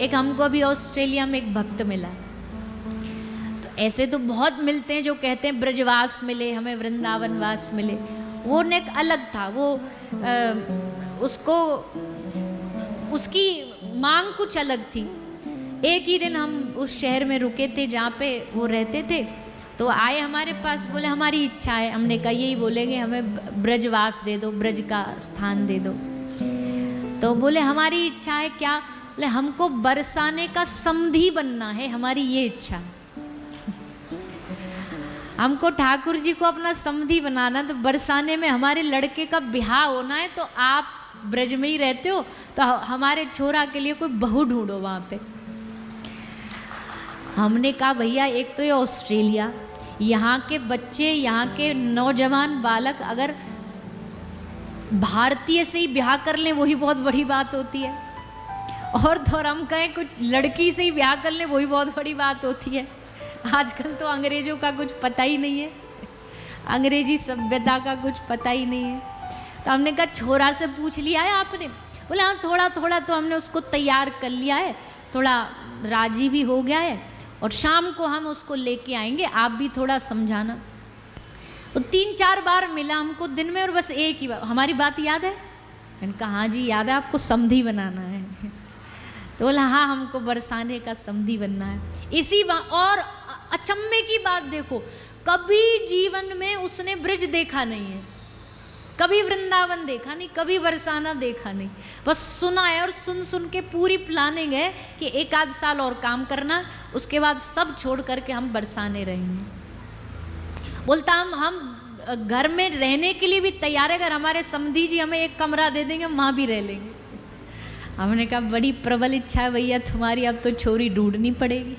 एक हमको अभी ऑस्ट्रेलिया में एक भक्त मिला। तो ऐसे तो बहुत मिलते हैं जो कहते हैं ब्रजवास मिले हमें, वृंदावन वास मिले। वो ने एक अलग था, वो उसको उसकी मांग कुछ अलग थी। एक ही दिन हम उस शहर में रुके थे जहाँ पे वो रहते थे, तो आए हमारे पास, बोले हमारी इच्छा है। हमने कहा यही बोलेंगे, हमें ब्रजवास दे दो, ब्रज का स्थान दे दो। तो बोले हमारी इच्छा है क्या? बोले हमको बरसाने का समधी बनना है, हमारी ये इच्छा। हमको ठाकुर जी को अपना समधी बनाना, तो बरसाने में हमारे लड़के का ब्याह होना है, तो आप ब्रज में ही रहते हो तो हमारे छोरा के लिए कोई बहू ढूंढो वहाँ पे। हमने कहा भैया एक तो ये ऑस्ट्रेलिया, यहाँ के बच्चे, यहाँ के नौजवान बालक अगर भारतीय से ही ब्याह कर लें वही बहुत बड़ी बात होती है, और तो हम कहें कुछ लड़की से ही ब्याह कर लें वही बहुत बड़ी बात होती है। आजकल तो अंग्रेजों का कुछ पता ही नहीं है, अंग्रेजी सभ्यता का कुछ पता ही नहीं है। तो हमने कहा छोरा से पूछ लिया है आपने? बोले हाँ थोड़ा थोड़ा तो हमने उसको तैयार कर लिया है, थोड़ा राजी भी हो गया है, और शाम को हम उसको लेके आएंगे, आप भी थोड़ा समझाना। वो 3-4 बार मिला हमको दिन में, और बस एक ही बार, हमारी बात याद है? मैंने कहा हाँ जी याद है, आपको समधी बनाना है। तो बोला हाँ हमको बरसाने का समधी बनना है। इसी बात, और अचम्भे की बात देखो, कभी जीवन में उसने ब्रज देखा नहीं है, कभी वृंदावन देखा नहीं, कभी बरसाना देखा नहीं, बस सुना है। और सुन सुन के पूरी प्लानिंग है कि 1 आध साल और काम करना, उसके बाद सब छोड़ करके हम बरसाने रहेंगे। बोलता हम घर में रहने के लिए भी तैयार है, अगर हमारे समधी जी हमें एक कमरा दे देंगे वहाँ भी रह लेंगे। हमने कहा बड़ी प्रबल इच्छा है भैया तुम्हारी, अब तो छोरी ढूंढनी पड़ेगी।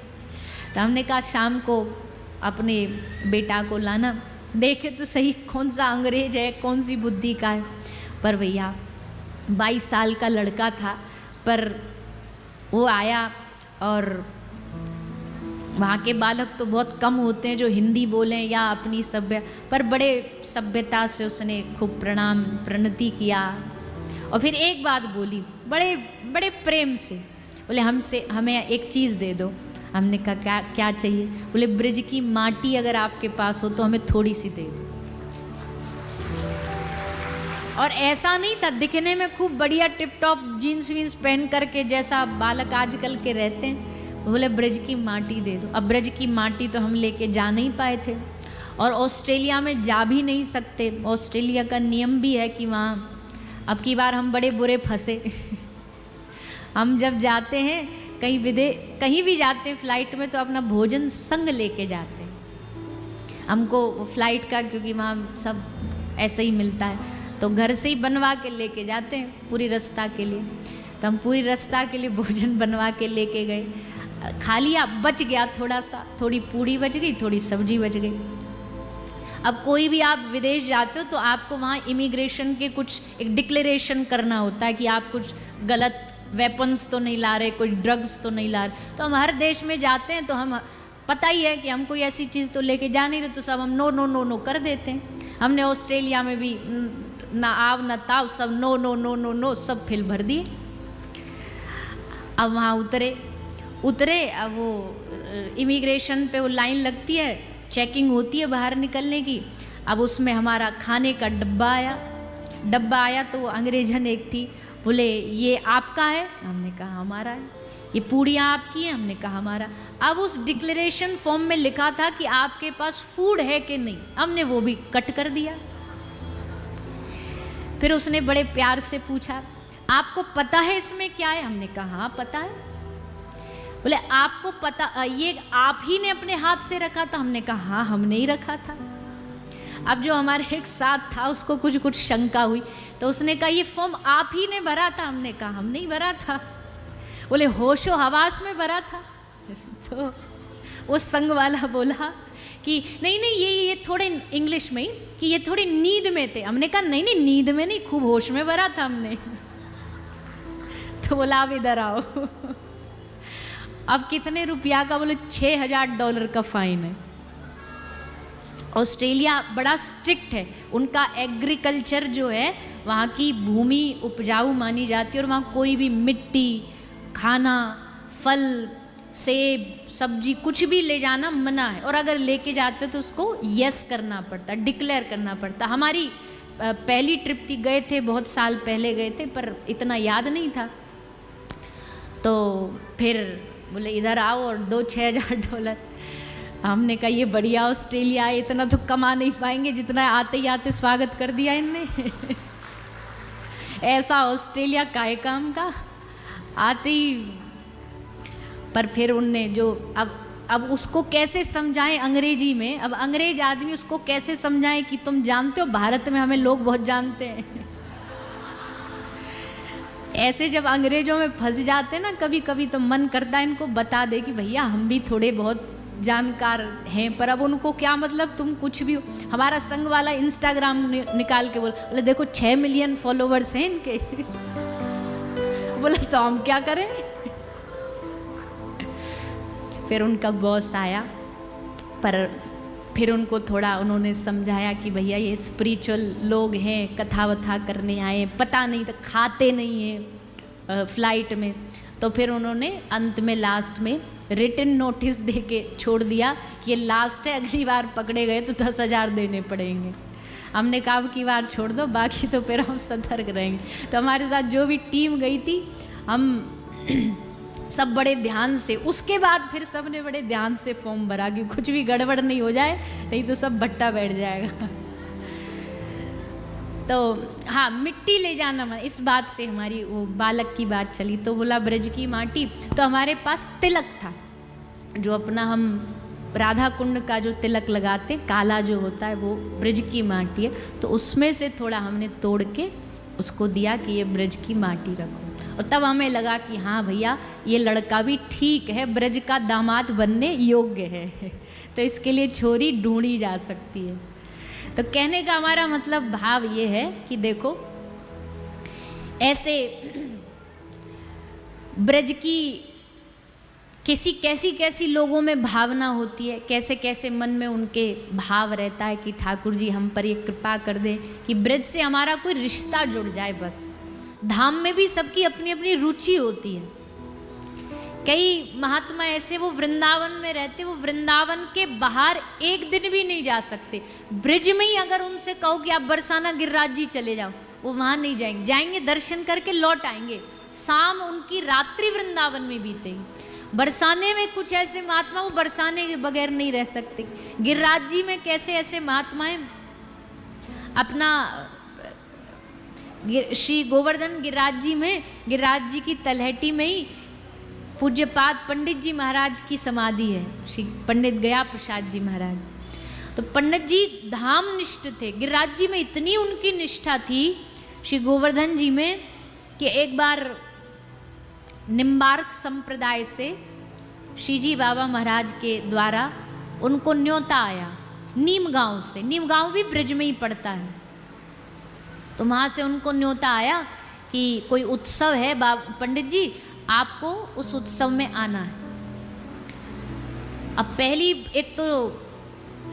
तो हमने कहा शाम को अपने बेटा को लाना, देखे तो सही कौन सा अंग्रेज है, कौन सी बुद्धि का है। पर भैया 22 साल का लड़का था, पर वो आया, और वहाँ के बालक तो बहुत कम होते हैं जो हिंदी बोलें या अपनी सभ्य, पर बड़े सभ्यता से उसने खूब प्रणाम प्रणति किया, और फिर एक बात बोली बड़े बड़े प्रेम से, बोले हमें एक चीज़ दे दो। हमने कहा क्या क्या चाहिए? बोले ब्रज की माटी अगर आपके पास हो तो हमें थोड़ी सी दे दो। और ऐसा नहीं था, दिखने में खूब बढ़िया टिप टॉप जीन्स वीन्स पहन करके जैसा बालक आजकल के रहते हैं। बोले ब्रज की माटी दे दो। अब ब्रज की माटी तो हम लेके जा नहीं पाए थे, और ऑस्ट्रेलिया में जा भी नहीं सकते। ऑस्ट्रेलिया का नियम भी है कि वहाँ, अब की बार हम बड़े बुरे फंसे। हम जब जाते हैं कहीं भी जाते हैं फ्लाइट में, तो अपना भोजन संग लेके जाते हैं। हमको फ्लाइट का, क्योंकि वहाँ सब ऐसे ही मिलता है, तो घर से ही बनवा के लेके जाते हैं पूरी रास्ता के लिए। तो हम पूरी रास्ता के लिए भोजन बनवा के लेके गए। खा लिया, बच गया थोड़ा सा, थोड़ी पूड़ी बच गई, थोड़ी सब्जी बच गई। अब कोई भी आप विदेश जाते हो तो आपको वहाँ इमिग्रेशन के कुछ एक डिक्लेरेशन करना होता है कि आप कुछ गलत वेपन्स तो नहीं ला रहे, कोई ड्रग्स तो नहीं ला रहे। तो हम हर देश में जाते हैं तो हम, पता ही है कि हम कोई ऐसी चीज़ तो लेके जा नहीं रहे, तो सब हम नो नो नो नो कर देते हैं। हमने ऑस्ट्रेलिया में भी ना आव ना ताव, सब no no no no no सब फिल भर दिए। अब वहाँ उतरे, अब वो इमिग्रेशन पे वो लाइन लगती है, चेकिंग होती है बाहर निकलने की। अब उसमें हमारा खाने का डब्बा आया, तो वो अंग्रेजन एक थी, बोले ये आपका है? हमने कहा हमारा है। ये पूड़ियाँ आपकी हैं? हमने कहा हमारा। अब उस डिक्लेरेशन फॉर्म में लिखा था कि आपके पास फूड है कि नहीं, हमने वो भी कट कर दिया। फिर उसने बड़े प्यार से पूछा आपको पता है इसमें क्या है? हमने कहा हाँ पता है। बोले आपको पता, ये आप ही ने अपने हाथ से रखा था? हमने कहा हाँ हमने ही रखा था। अब जो हमारे एक साथ था उसको कुछ शंका हुई, तो उसने कहा ये फॉर्म आप ही ने भरा था? हमने कहा हमने ही भरा था। बोले होशो हवास में भरा था? तो वो संग वाला बोला कि नहीं ये थोड़े इंग्लिश में ही, कि ये थोड़ी नींद में थे। हमने कहा नहीं नींद में नहीं, खूब होश में भरा था हमने। तो बोला आप इधर आओ। अब कितने रुपया का? बोले $6000 का फाइन है। ऑस्ट्रेलिया बड़ा स्ट्रिक्ट है, उनका एग्रीकल्चर जो है, वहाँ की भूमि उपजाऊ मानी जाती है, और वहाँ कोई भी मिट्टी, खाना, फल, सेब, सब्जी कुछ भी ले जाना मना है, और अगर लेके जाते तो उसको यस करना पड़ता, डिक्लेयर करना पड़ता। हमारी पहली ट्रिप थी, गए थे बहुत साल पहले गए थे, पर इतना याद नहीं था। तो फिर बोले इधर आओ और दो $6,000। हमने कहा ये बढ़िया ऑस्ट्रेलिया है, इतना तो कमा नहीं पाएंगे जितना आते ही आते स्वागत कर दिया इनने। ऐसा ऑस्ट्रेलिया काहे काम का, आते ही। पर फिर उनने जो अब उसको कैसे समझाएं अंग्रेजी में, अब अंग्रेज आदमी उसको कैसे समझाएं कि तुम जानते हो भारत में हमें लोग बहुत जानते हैं। ऐसे जब अंग्रेजों में फंस जाते हैं ना कभी कभी, तो मन करता है इनको बता दे कि भैया हम भी थोड़े बहुत जानकार हैं, पर अब उनको क्या मतलब तुम कुछ भी हो। हमारा संघ वाला इंस्टाग्राम निकाल के बोले देखो 6 मिलियन फॉलोवर्स हैं इनके। बोला तो हम क्या करें। फिर उनका बॉस आया, पर फिर उनको थोड़ा उन्होंने समझाया कि भैया ये स्पिरिचुअल लोग हैं, कथा वथा करने आए, पता नहीं तो खाते नहीं हैं फ्लाइट में। तो फिर उन्होंने अंत में लास्ट में रिटन नोटिस दे के छोड़ दिया कि ये लास्ट है, अगली बार पकड़े गए तो 10,000 देने पड़ेंगे। हमने कहा अब की बार छोड़ दो, बाकी तो फिर हम सतर्क रहेंगे। तो हमारे साथ जो भी टीम गई थी, हम सब बड़े ध्यान से, उसके बाद फिर सब ने बड़े ध्यान से फॉर्म भरा कि कुछ भी गड़बड़ नहीं हो जाए, नहीं तो सब भट्टा बैठ जाएगा। तो हाँ, मिट्टी ले जाना, इस बात से हमारी वो बालक की बात चली। तो बोला ब्रज की माटी, तो हमारे पास तिलक था, जो अपना हम राधा कुंड का जो तिलक लगाते काला जो होता है वो ब्रज की माटी है। तो उसमें से थोड़ा हमने तोड़ के उसको दिया कि ये ब्रज की माटी रखो। और तब हमें लगा कि हाँ भैया ये लड़का भी ठीक है, ब्रज का दामाद बनने योग्य है, तो इसके लिए छोरी ढूंढी जा सकती है। तो कहने का हमारा मतलब भाव ये है कि देखो ऐसे ब्रज की कैसी कैसी लोगों में भावना होती है, कैसे कैसे मन में उनके भाव रहता है कि ठाकुर जी हम पर ये कृपा कर दे कि ब्रज से हमारा कोई रिश्ता जुड़ जाए। बस धाम में भी सबकी अपनी अपनी रुचि होती है। कई महात्मा ऐसे वो वृंदावन में रहते, वो वृंदावन के बाहर एक दिन भी नहीं जा सकते। ब्रज में ही अगर उनसे कहो कि आप बरसाना गिरिराज जी चले जाओ, वो वहाँ नहीं जाएंगे, जाएंगे दर्शन करके लौट आएंगे। शाम उनकी रात्रि वृंदावन में बीतेगी। बरसाने में कुछ ऐसे महात्मा वो बरसाने के बगैर नहीं रह सकते। गिरिराज जी में कैसे ऐसे महात्माएं अपना श्री गोवर्धन गिरिराज जी में, गिरिराज जी की तलहटी में ही पूज्यपाद पंडित जी महाराज की समाधि है, श्री पंडित गया प्रसाद जी महाराज। तो पंडित जी धाम निष्ठ थे, गिरिराज जी में इतनी उनकी निष्ठा थी श्री गोवर्धन जी में कि एक बार निम्बार्क संप्रदाय से श्रीजी बाबा महाराज के द्वारा उनको न्योता आया नीम गांव से। नीम गांव भी ब्रज में ही पड़ता है। तो वहाँ से उनको न्योता आया कि कोई उत्सव है पंडित जी, आपको उस उत्सव में आना है। अब पहली एक तो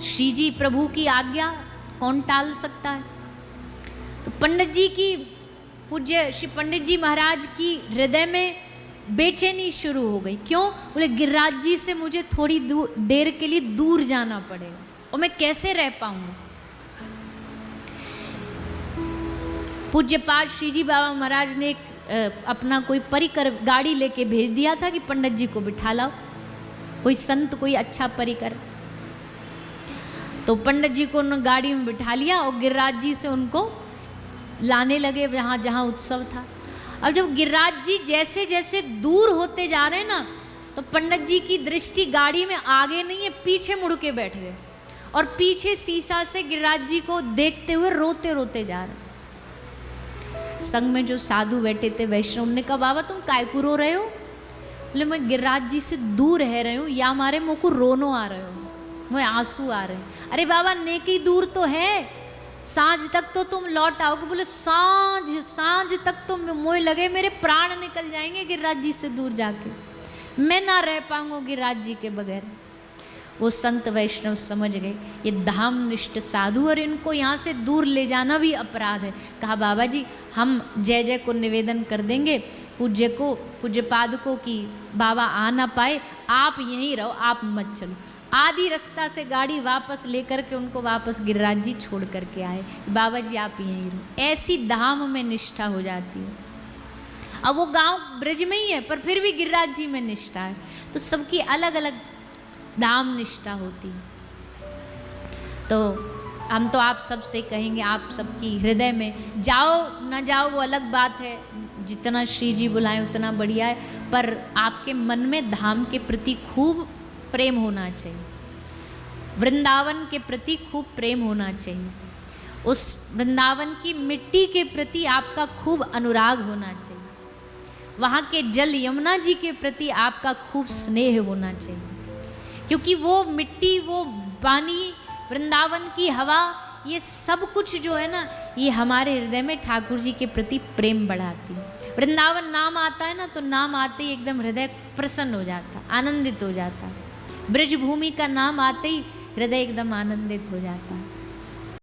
श्रीजी प्रभु की आज्ञा कौन टाल सकता है। तो पंडित जी की, पूज्य श्री पंडित जी महाराज की हृदय में बेचैनी शुरू हो गई। क्यों? बोले गिरिराज जी से मुझे थोड़ी देर के लिए दूर जाना पड़ेगा और मैं कैसे रह पाऊंगा। पूज्यपाद श्रीजी बाबा महाराज ने अपना कोई परिकर गाड़ी लेके भेज दिया था कि पंडित जी को बिठा लाओ, कोई संत कोई अच्छा परिकर। तो पंडित जी को उन्होंने गाड़ी में बिठा लिया और गिरिराज जी से उनको लाने लगे वहाँ जहाँ उत्सव था। अब जब गिरिराज जी जैसे जैसे दूर होते जा रहे हैं ना, तो पंडित जी की दृष्टि गाड़ी में आगे नहीं है, पीछे मुड़ के बैठ गए और पीछे शीशा से गिरिराज जी को देखते हुए रोते रोते जा रहे। संग में जो साधु बैठे थे वैष्णव ने कहा बाबा तुम काय को रो रहे हो? बोले मैं गिरिराज जी से दूर रह रही हूँ, या हमारे मुँह को रोनो आ रहे हो, मुझे आंसू आ रहे हैं। अरे बाबा नेकी दूर तो है, सांझ तक तो तुम लौट आओगे। बोले सांझ तक तो मुझे लगे मेरे प्राण निकल जाएंगे गिरिराज जी से दूर जाके, मैं ना रह पाऊंगा गिरिराज जी के बगैर। वो संत वैष्णव समझ गए ये धाम निष्ठ साधु और इनको यहाँ से दूर ले जाना भी अपराध है। कहा बाबा जी हम जय जय को निवेदन कर देंगे पूज्य पादुकों की बाबा आ ना पाए, आप यहीं रहो, आप मत चलो। आधी रास्ता से गाड़ी वापस लेकर के उनको वापस गिरिराज जी छोड़ करके आए, बाबा जी आप यहीं रहो। ऐसी धाम में निष्ठा हो जाती है। अब वो गांव ब्रज में ही है पर फिर भी गिरिराज जी में निष्ठा है। तो सबकी अलग अलग धाम निष्ठा होती है। तो हम तो आप सबसे कहेंगे, आप सबकी हृदय में जाओ ना जाओ वो अलग बात है, जितना श्री जी बुलाएं उतना बढ़िया है, पर आपके मन में धाम के प्रति खूब प्रेम होना चाहिए, वृंदावन के प्रति खूब प्रेम होना चाहिए, उस वृंदावन की मिट्टी के प्रति आपका खूब अनुराग होना चाहिए, वहाँ के जल यमुना जी के प्रति आपका खूब स्नेह होना चाहिए। क्योंकि वो मिट्टी, वो पानी, वृंदावन की हवा, ये सब कुछ जो है ना, ये हमारे हृदय में ठाकुर जी के प्रति प्रेम बढ़ाती है। वृंदावन नाम आता है ना, तो नाम आते ही एकदम हृदय प्रसन्न हो जाता, आनंदित हो जाता। ब्रज भूमि का नाम आते ही हृदय एकदम आनंदित हो जाता है।